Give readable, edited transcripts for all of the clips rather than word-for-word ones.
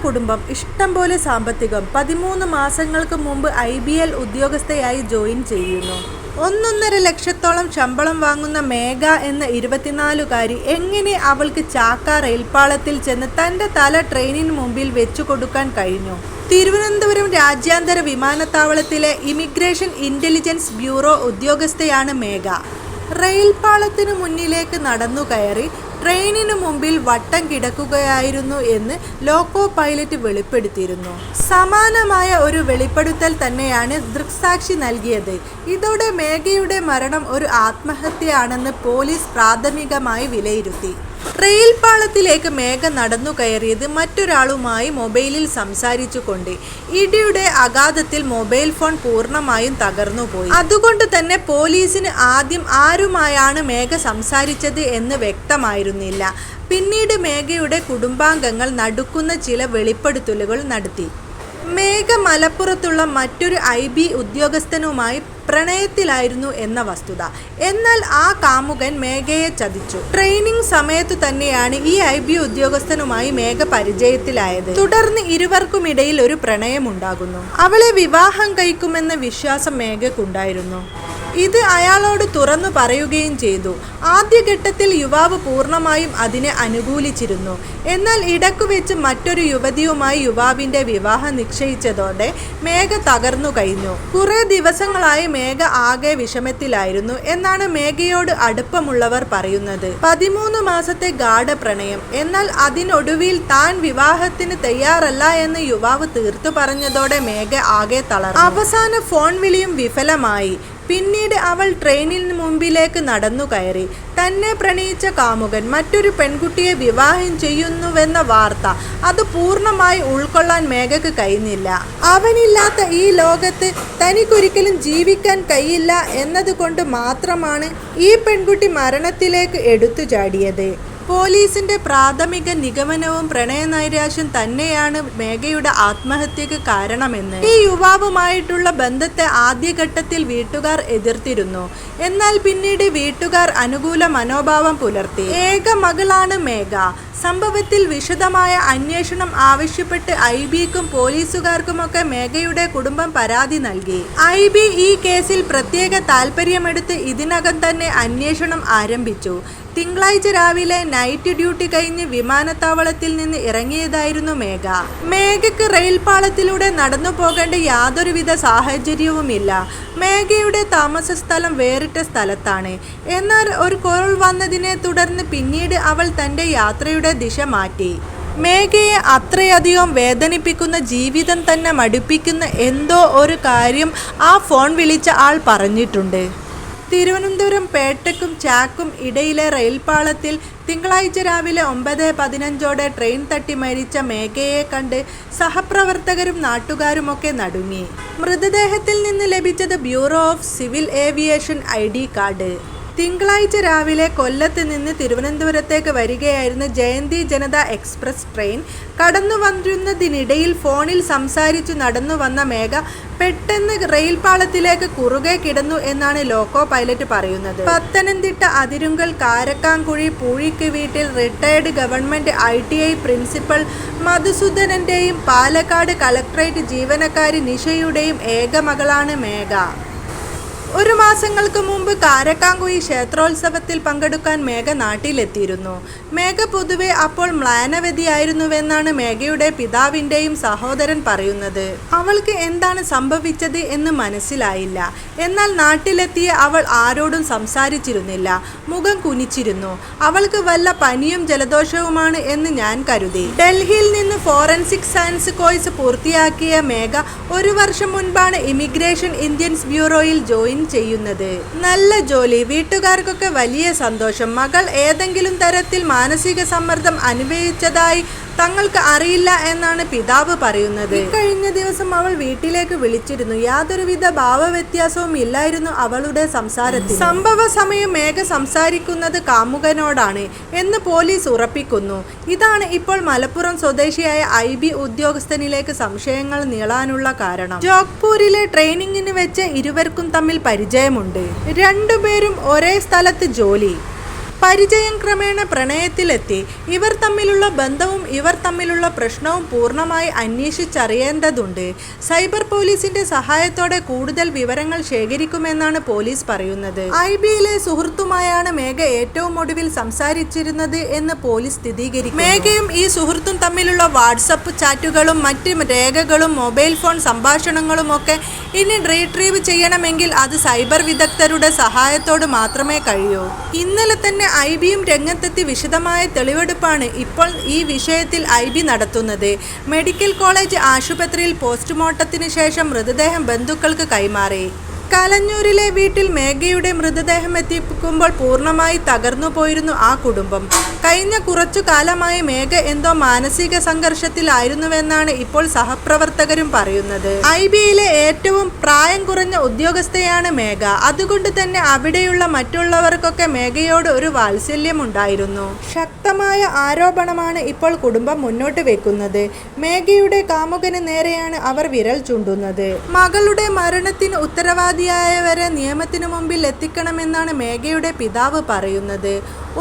കുടുംബം, ഇഷ്ടം പോലെ സാമ്പത്തികം. 13 മാസങ്ങൾക്ക് മുമ്പ് IBL ഉദ്യോഗസ്ഥയായി ജോയിൻ ചെയ്യുന്നു. 1.5 ലക്ഷത്തോളം ശമ്പളം വാങ്ങുന്ന മേഘ എന്ന 24-കാരി എങ്ങനെ അവൾക്ക് ചാക്ക റെയിൽപ്പാളത്തിൽ ചെന്ന് തൻ്റെ തല ട്രെയിനിന് മുമ്പിൽ വെച്ചു കൊടുക്കാൻ കഴിഞ്ഞു? തിരുവനന്തപുരം രാജ്യാന്തര വിമാനത്താവളത്തിലെ ഇമിഗ്രേഷൻ ഇന്റലിജൻസ് ബ്യൂറോ ഉദ്യോഗസ്ഥയാണ് മേഘ. റെയിൽപ്പാളത്തിനു മുന്നിലേക്ക് നടന്നു കയറി ട്രെയിനിനു മുമ്പിൽ വട്ടം കിടക്കുകയായിരുന്നു എന്ന് ലോക്കോ പൈലറ്റ് വെളിപ്പെടുത്തിയിരുന്നു. സമാനമായ ഒരു വെളിപ്പെടുത്തൽ തന്നെയാണ് ദൃക്സാക്ഷി നൽകിയത്. ഇതോടെ മേഘയുടെ മരണം ഒരു ആത്മഹത്യയാണെന്ന് പോലീസ് പ്രാഥമികമായി വിലയിരുത്തി. റെയിൽപ്പാളത്തിലേക്ക് മേഘ നടന്നു കയറിയത് മറ്റൊരാളുമായി മൊബൈലിൽ സംസാരിച്ചുകൊണ്ട്. ഇടിയുടെ ആഘാതത്തിൽ മൊബൈൽ ഫോൺ പൂർണ്ണമായും തകർന്നുപോയി. അതുകൊണ്ട് തന്നെ പോലീസിന് ആദ്യം ആരുമായാണ് മേഘ സംസാരിച്ചത് എന്ന് വ്യക്തമായിരുന്നില്ല. പിന്നീട് മേഘയുടെ കുടുംബാംഗങ്ങൾ നടുക്കുന്ന ചില വെളിപ്പെടുത്തലുകൾ നടത്തി. മേഘ മലപ്പുറത്തുള്ള മറ്റൊരു IB ഉദ്യോഗസ്ഥനുമായി പ്രണയത്തിലായിരുന്നു എന്ന വസ്തുത. എന്നാൽ ആ കാമുകൻ മേഘയെ ചതിച്ചു. ട്രെയിനിങ് സമയത്തു തന്നെയാണ് ഈ IB ഉദ്യോഗസ്ഥനുമായി മേഘ പരിചയത്തിലായത്. തുടർന്ന് ഇരുവർക്കുമിടയിൽ ഒരു പ്രണയമുണ്ടാകുന്നു. അവളെ വിവാഹം കഴിക്കുമെന്ന വിശ്വാസം മേഘക്കുണ്ടായിരുന്നു. ഇത് അയാളോട് തുറന്നു പറയുകയും ചെയ്തു. ആദ്യഘട്ടത്തിൽ യുവാവ് പൂർണ്ണമായും അതിനെ അനുകൂലിച്ചിരുന്നു. എന്നാൽ ഇടക്കുവെച്ച് മറ്റൊരു യുവതിയുമായി യുവാവിന്റെ വിവാഹം നിശ്ചയിച്ചതോടെ മേഘ തകർന്നു കഴിഞ്ഞു. കുറെ ദിവസങ്ങളായി മേഘ ആകെ വിഷമത്തിലായിരുന്നു എന്നാണ് മേഘയോട് അടുപ്പമുള്ളവർ പറയുന്നത്. 13 മാസത്തെ ഗാഢപ്രണയം. എന്നാൽ അതിനൊടുവിൽ താൻ വിവാഹത്തിന് തയ്യാറല്ല എന്ന് യുവാവ് തീർത്തു പറഞ്ഞതോടെ മേഘ ആകെ തളർന്നു. അവസാന ഫോൺ വിളിയും വിഫലമായി. പിന്നീട് അവൾ ട്രെയിനിന് മുമ്പിലേക്ക് നടന്നു കയറി. തന്നെ പ്രണയിച്ച കാമുകൻ മറ്റൊരു പെൺകുട്ടിയെ വിവാഹം ചെയ്യുന്നുവെന്ന വാർത്ത അത് പൂർണ്ണമായി ഉൾക്കൊള്ളാൻ മേഘക്ക് കഴിഞ്ഞില്ല. അവനില്ലാത്ത ഈ ലോകത്ത് തനിക്കൊരിക്കലും ജീവിക്കാൻ കഴിയില്ല എന്നതുകൊണ്ട് മാത്രമാണ് ഈ പെൺകുട്ടി മരണത്തിലേക്ക് എടുത്തു ചാടിയത്. പോലീസിന്റെ പ്രാഥമിക നിഗമനവും പ്രണയനൈരാശ്യം തന്നെയാണ് മേഘയുടെ ആത്മഹത്യക്ക് കാരണമെന്ന്. ഈ യുവാവുമായിട്ടുള്ള ബന്ധത്തെ ആദ്യഘട്ടത്തിൽ വീട്ടുകാർ എതിർത്തിരുന്നു. എന്നാൽ പിന്നീട് വീട്ടുകാർ അനുകൂല മനോഭാവം പുലർത്തി. ഏക മകളാണ് മേഘ. സംഭവത്തിൽ വിശദമായ അന്വേഷണം ആവശ്യപ്പെട്ട് IBക്കും പോലീസുകാർക്കുമൊക്കെ മേഘയുടെ കുടുംബം പരാതി നൽകി. IB ഈ കേസിൽ പ്രത്യേക താൽപര്യമെടുത്ത് ഇതിനകം തന്നെ അന്വേഷണം ആരംഭിച്ചു. തിങ്കളാഴ്ച രാവിലെ നൈറ്റ് ഡ്യൂട്ടി കഴിഞ്ഞ് വിമാനത്താവളത്തിൽ നിന്ന് ഇറങ്ങിയതായിരുന്നു മേഘ. മേഘയ്ക്ക് റെയിൽപ്പാളത്തിലൂടെ നടന്നു പോകേണ്ട യാതൊരുവിധ സാഹചര്യവുമില്ല. മേഘയുടെ താമസ സ്ഥലം വേറിട്ട സ്ഥലത്താണ്. എന്നാൽ ഒരു കോൾ വന്നതിനെ തുടർന്ന് പിന്നീട് അവൾ തൻ്റെ യാത്രയുടെ ദിശ മാറ്റി. മേഘയെ അത്രയധികം വേദനിപ്പിക്കുന്ന, ജീവിതം തന്നെ മടുപ്പിക്കുന്ന എന്തോ ഒരു കാര്യം ആ ഫോൺ വിളിച്ച ആൾ പറഞ്ഞിട്ടുണ്ട്. തിരുവനന്തപുരം പേട്ടയ്ക്കും ചാക്കും ഇടയിലെ റെയിൽപ്പാളത്തിൽ തിങ്കളാഴ്ച രാവിലെ 9:15 ട്രെയിൻ തട്ടി മരിച്ച മേഘയെ കണ്ട് സഹപ്രവർത്തകരും നാട്ടുകാരുമൊക്കെ നടുങ്ങി. മൃതദേഹത്തിൽ നിന്ന് ലഭിച്ചത് bureau of civil aviation ID card. തിങ്കളാഴ്ച രാവിലെ കൊല്ലത്ത് നിന്ന് തിരുവനന്തപുരത്തേക്ക് വരികയായിരുന്ന ജയന്തി ജനത എക്സ്പ്രസ് ട്രെയിൻ കടന്നു വന്നിരുന്നതിനിടയിൽ ഫോണിൽ സംസാരിച്ചു നടന്നു വന്ന മേഘ പെട്ടെന്ന് റെയിൽപ്പാളത്തിലേക്ക് കുറുകെ കിടന്നു എന്നാണ് ലോക്കോ പൈലറ്റ് പറയുന്നത്. പത്തനംതിട്ട അതിരുങ്കൽ കാരക്കാംകുഴി പൂഴിക്ക് വീട്ടിൽ റിട്ടയർഡ് ഗവൺമെന്റ് ITI പ്രിൻസിപ്പൽ മധുസൂദനന്റെയും പാലക്കാട് കളക്ടറേറ്റ് ജീവനക്കാരി നിഷയുടെയും ഏക മകളാണ് മേഘ. 1 മാസങ്ങൾക്ക് മുമ്പ് കാരക്കാംകുഴി ക്ഷേത്രോത്സവത്തിൽ പങ്കെടുക്കാൻ മേഘ നാട്ടിലെത്തിയിരുന്നു. മേഘ പൊതുവെ അപ്പോൾ മ്ലാനവതിയായിരുന്നുവെന്നാണ് മേഘയുടെ പിതാവിൻ്റെയും സഹോദരൻ പറയുന്നത്. അവൾക്ക് എന്താണ് സംഭവിച്ചത് എന്ന് മനസ്സിലായില്ല. എന്നാൽ നാട്ടിലെത്തിയ അവൾ ആരോടും സംസാരിച്ചിരുന്നില്ല. മുഖം കുനിച്ചിരുന്നു. അവൾക്ക് വല്ല പനിയും ജലദോഷവുമാണ് എന്ന് ഞാൻ കരുതി. ഡൽഹിയിൽ നിന്ന് ഫോറൻസിക് സയൻസ് കോഴ്സ് പൂർത്തിയാക്കിയ മേഘ 1 വർഷം മുൻപാണ് ഇമിഗ്രേഷൻ ഇന്ത്യൻസ് ബ്യൂറോയിൽ ജോയിൻ ചെയ്യുന്നത്. നല്ല ജോലി, വീട്ടുകാർക്കൊക്കെ വലിയ സന്തോഷം. മകൾ ഏതെങ്കിലും തരത്തിൽ മാനസിക സമ്മർദ്ദം അനുഭവിച്ചതായി തങ്ങൾക്ക് അറിയില്ല എന്നാണ് പിതാവ് പറയുന്നത്. കഴിഞ്ഞ ദിവസം അവൾ വീട്ടിലേക്ക് വിളിച്ചിരുന്നു. യാതൊരുവിധ ഭാവവ്യത്യാസവും ഇല്ലായിരുന്നു അവളുടെ സംസാരത്തിൽ. സംഭവ സമയം മേഘ സംസാരിക്കുന്നത് കാമുകനോടാണ് എന്ന് പോലീസ് ഉറപ്പിക്കുന്നു. ഇതാണ് ഇപ്പോൾ മലപ്പുറം സ്വദേശിയായ IB ഉദ്യോഗസ്ഥനിലേക്ക് സംശയങ്ങൾ നീളാനുള്ള കാരണം. ജോഗ്പൂരിലെ ട്രെയിനിങ്ങിന് വെച്ച് ഇരുവർക്കും തമ്മിൽ പരിചയമുണ്ട്. രണ്ടുപേരും ഒരേ സ്ഥലത്ത് ജോലി. പരിചയം ക്രമേണ പ്രണയത്തിലെത്തി. ഇവർ തമ്മിലുള്ള ബന്ധവും ഇവർ തമ്മിലുള്ള പ്രശ്നവും പൂർണ്ണമായി അന്വേഷിച്ചറിയേണ്ടതുണ്ട്. സൈബർ പോലീസിന്റെ സഹായത്തോടെ കൂടുതൽ വിവരങ്ങൾ ശേഖരിക്കുമെന്നാണ് പോലീസ് പറയുന്നത്. IBയിലെ സുഹൃത്തുമായാണ് മേഘ ഏറ്റവും ഒടുവിൽ സംസാരിച്ചിരുന്നത് എന്ന് പോലീസ് സ്ഥിരീകരിക്കുന്നു. മേഘയും ഈ സുഹൃത്തും തമ്മിലുള്ള വാട്സപ്പ് ചാറ്റുകളും മറ്റ് രേഖകളും മൊബൈൽ ഫോൺ സംഭാഷണങ്ങളും ഒക്കെ ഇനി റീട്രീവ് ചെയ്യണമെങ്കിൽ അത് സൈബർ വിദഗ്ധരുടെ സഹായത്തോട് മാത്രമേ കഴിയൂ. ഇന്നലെ തന്നെ IBയും രംഗത്തെത്തി വിശദമായ തെളിവെടുപ്പാണ് ഇപ്പോൾ ഈ വിഷയത്തിൽ IB നടത്തുന്നത്. മെഡിക്കൽ കോളേജ് ആശുപത്രിയിൽ പോസ്റ്റ്മോർട്ടത്തിന് ശേഷം മൃതദേഹം ബന്ധുക്കൾക്ക് കൈമാറി. കലഞ്ഞൂരിലെ വീട്ടിൽ മേഘയുടെ മൃതദേഹം എത്തിക്കുമ്പോൾ പൂർണ്ണമായി തകർന്നു പോയിരുന്നു ആ കുടുംബം. കഴിഞ്ഞ കുറച്ചു കാലമായി മേഘ എന്തോ മാനസിക സംഘർഷത്തിലായിരുന്നുവെന്നാണ് ഇപ്പോൾ സഹപ്രവർത്തകരും പറയുന്നത്. IBയിലെ ഏറ്റവും പ്രായം കുറഞ്ഞ ഉദ്യോഗസ്ഥയാണ് മേഘ. അതുകൊണ്ട് തന്നെ അവിടെയുള്ള മറ്റുള്ളവർക്കൊക്കെ മേഘയോട് ഒരു വാത്സല്യമുണ്ടായിരുന്നു. ശക്തമായ ആരോപണമാണ് ഇപ്പോൾ കുടുംബം മുന്നോട്ട് വെക്കുന്നത്. മേഘയുടെ കാമുകന് നേരെയാണ് അവർ വിരൽ ചൂണ്ടുന്നത്. മകളുടെ മരണത്തിന് ഉത്തരവാദിയായവരെ നിയമത്തിനു മുമ്പിൽ എത്തിക്കണമെന്നാണ് മേഘയുടെ പിതാവ് പറയുന്നത്.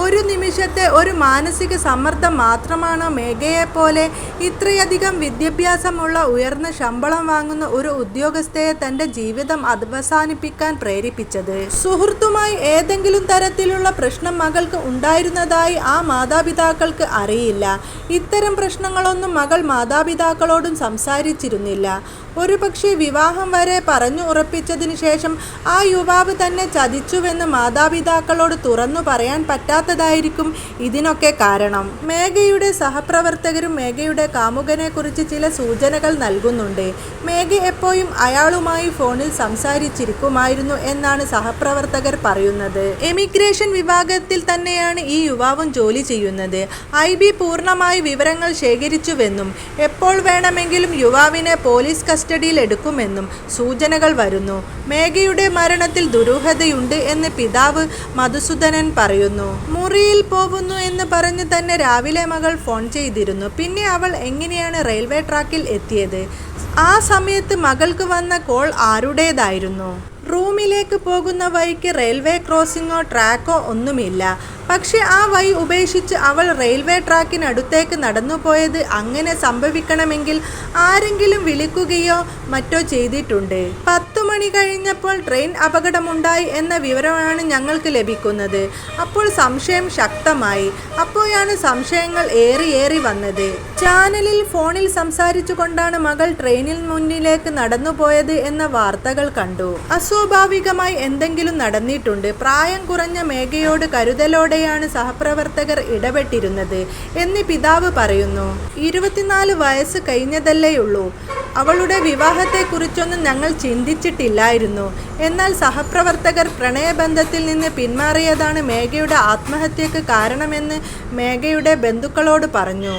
ഒരു നിമിഷത്തെ ഒരു മാനസിക സമ്മർദ്ദം മാത്രമാണോ മേഘയെപ്പോലെ ഇത്രയധികം വിദ്യാഭ്യാസമുള്ള ഉയർന്ന ശമ്പളം വാങ്ങുന്ന ഒരു ഉദ്യോഗസ്ഥയെ തൻ്റെ ജീവിതം അവസാനിപ്പിക്കാൻ പ്രേരിപ്പിച്ചത്? സുഹൃത്തുമായി ഏതെങ്കിലും തരത്തിലുള്ള പ്രശ്നം മകൾക്ക് ഉണ്ടായിരുന്നതായി ആ മാതാപിതാക്കൾക്ക് അറിയില്ല. ഇത്തരം പ്രശ്നങ്ങളൊന്നും മകൾ മാതാപിതാക്കളോടും സംസാരിച്ചിരുന്നില്ല. ഒരുപക്ഷെ വിവാഹം വരെ പറഞ്ഞു ഉറപ്പിച്ചതിന് ശേഷം ആ യുവാവ് തന്നെ ചതിച്ചുവെന്ന് മാതാപിതാക്കളോട് തുറന്നു പറയാൻ പറ്റാത്തതായിരിക്കും ഇതിനൊക്കെ കാരണം. മേഘയുടെ സഹപ്രവർത്തകരും മേഘയുടെ കാമുകനെ കുറിച്ച് ചില സൂചനകൾ നൽകുന്നുണ്ട്. മേഘ എപ്പോഴും അയാളുമായി ഫോണിൽ സംസാരിച്ചിരിക്കുമായിരുന്നു എന്നാണ് സഹപ്രവർത്തകർ പറയുന്നത്. എമിഗ്രേഷൻ വിഭാഗത്തിൽ തന്നെയാണ് ഈ യുവാവും ജോലി ചെയ്യുന്നത്. IB പൂർണ്ണമായി വിവരങ്ങൾ ശേഖരിച്ചുവെന്നും എപ്പോൾ വേണമെങ്കിലും യുവാവിനെ പോലീസ് കസ്റ്റഡിയിൽ എടുക്കുമെന്നും സൂചനകൾ വരുന്നു. മേഘയുടെ മരണത്തിൽ ദുരൂഹതയുണ്ട് എന്ന് പിതാവ് മധുസൂദനൻ പറയുന്നു. മുറിയിൽ പോകുന്നു എന്ന് പറഞ്ഞ് തന്നെ രാവിലെ മകൾ ഫോൺ ചെയ്തിരുന്നു. പിന്നെ അവൾ എങ്ങനെയാണ് റെയിൽവേ ട്രാക്കിൽ എത്തിയത്? ആ സമയത്ത് മകൾക്ക് വന്ന കോൾ ആരുടേതായിരുന്നു? റൂമിലേക്ക് പോകുന്ന വഴിക്ക് റെയിൽവേ ക്രോസിങ്ങോ ട്രാക്കോ ഒന്നുമില്ല. പക്ഷെ ആ വഴി ഉപേക്ഷിച്ച് അവൾ റെയിൽവേ ട്രാക്കിനടുത്തേക്ക് നടന്നുപോയത് അങ്ങനെ സംഭവിക്കണമെങ്കിൽ ആരെങ്കിലും വിളിക്കുകയോ മറ്റോ ചെയ്തിട്ടുണ്ട്. 10 മണി കഴിഞ്ഞപ്പോൾ ട്രെയിൻ അപകടമുണ്ടായി എന്ന വിവരമാണ് ഞങ്ങൾക്ക് ലഭിക്കുന്നത്. അപ്പോൾ സംശയം ശക്തമായി. അപ്പോഴാണ് സംശയങ്ങൾ ഏറി വന്നത്. ചാനലിൽ ഫോണിൽ സംസാരിച്ചു കൊണ്ടാണ് മകൾ ട്രെയിനിൽ മുന്നിലേക്ക് നടന്നുപോയത് എന്ന വാർത്തകൾ കണ്ടു. അസ്വാഭാവികമായി എന്തെങ്കിലും നടന്നിട്ടുണ്ട്. പ്രായം കുറഞ്ഞ മേഘയോട് കരുതലോടെയാണ് സഹപ്രവർത്തകർ ഇടപെട്ടിരുന്നത് എന്ന് പിതാവ് പറയുന്നു. 24 വയസ്സ് കഴിഞ്ഞതല്ലേയുള്ളൂ. അവളുടെ വിവാഹത്തെക്കുറിച്ചൊന്നും ഞങ്ങൾ ചിന്തിച്ചിട്ടില്ലായിരുന്നു. എന്നാൽ സഹപ്രവർത്തകർ പ്രണയബന്ധത്തിൽ നിന്ന് പിന്മാറിയതാണ് മേഘയുടെ ആത്മഹത്യക്ക് കാരണമെന്ന് മേഘയുടെ ബന്ധുക്കളോട് പറഞ്ഞു.